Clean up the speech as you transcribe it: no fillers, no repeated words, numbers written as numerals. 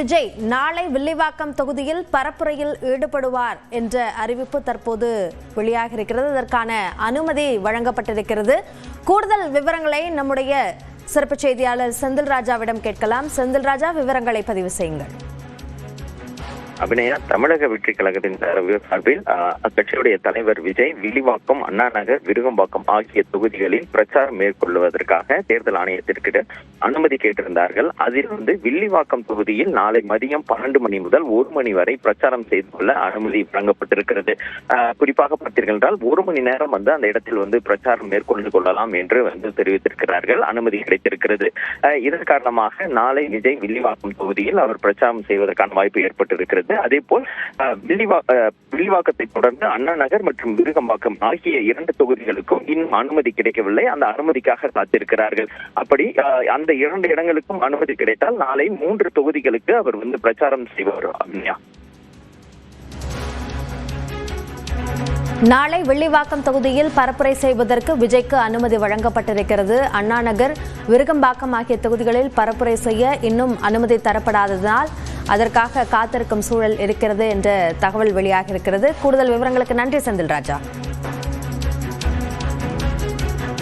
விஜய் நாளை வில்லிவாக்கம் தொகுதியில் பரப்புரையில் ஈடுபடுவார் என்ற அறிவிப்பு தற்போது வெளியாக இருக்கிறது. அதற்கான அனுமதி வழங்கப்பட்டிருக்கிறது. கூடுதல் விவரங்களை நம்முடைய சிறப்பு செய்தியாளர் செந்தில் ராஜாவிடம் கேட்கலாம். செந்தில் ராஜா, விவரங்களை பதிவு செய்யுங்கள். அபிநயா, தமிழக வெற்றி கழகத்தின் சார்பில் அக்கட்சியுடைய தலைவர் விஜய் வில்லிவாக்கம், அண்ணா நகர், விருகம்பாக்கம் ஆகிய தொகுதிகளில் பிரச்சாரம் மேற்கொள்வதற்காக தேர்தல் ஆணையத்திற்கு அனுமதி கேட்டிருந்தார்கள். அதில் வில்லிவாக்கம் தொகுதியில் நாளை மதியம் 12 மணி முதல் 1 மணி வரை பிரச்சாரம் செய்து கொள்ள அனுமதி வழங்கப்பட்டிருக்கிறது. குறிப்பாக பார்த்தீர்கள் என்றால் 1 மணி நேரம் அந்த இடத்தில் பிரச்சாரம் மேற்கொண்டு கொள்ளலாம் என்று தெரிவித்திருக்கிறார்கள். அனுமதி கிடைத்திருக்கிறது. இதன் காரணமாக நாளை விஜய் வில்லிவாக்கம் தொகுதியில் அவர் பிரச்சாரம் செய்வதற்கான வாய்ப்பு ஏற்பட்டிருக்கிறது. அதே போல் வில்லிவாக்கத்தை தொடர்ந்து அண்ணா நகர் மற்றும் விருகம்பாக்கம் ஆகிய 2 தொகுதிகளுக்கும் இன்னும் அனுமதி கிடைக்கவில்லை. அந்த அனுமதிக்காக காத்திருக்கிறார்கள். அப்படி அந்த 2 இடங்களுக்கும் அனுமதி கிடைத்தால் நாளை 3 தொகுதிகளுக்கு அவர் பிரச்சாரம் செய்வார். நாளை வில்லிவாக்கம் தொகுதியில் பரப்புரை செய்வதற்கு விஜய்க்கு அனுமதி வழங்கப்பட்டிருக்கிறது. அண்ணா நகர், விருகம்பாக்கம் ஆகிய தொகுதிகளில் பரப்புரை செய்ய இன்னும் அனுமதி தரப்படாததால் அதற்காக காத்திருக்கும் சூழல் இருக்கிறது என்ற தகவல் வெளியாக இருக்கிறது. கூடுதல் விவரங்களுக்கு நன்றி செந்தில் ராஜா.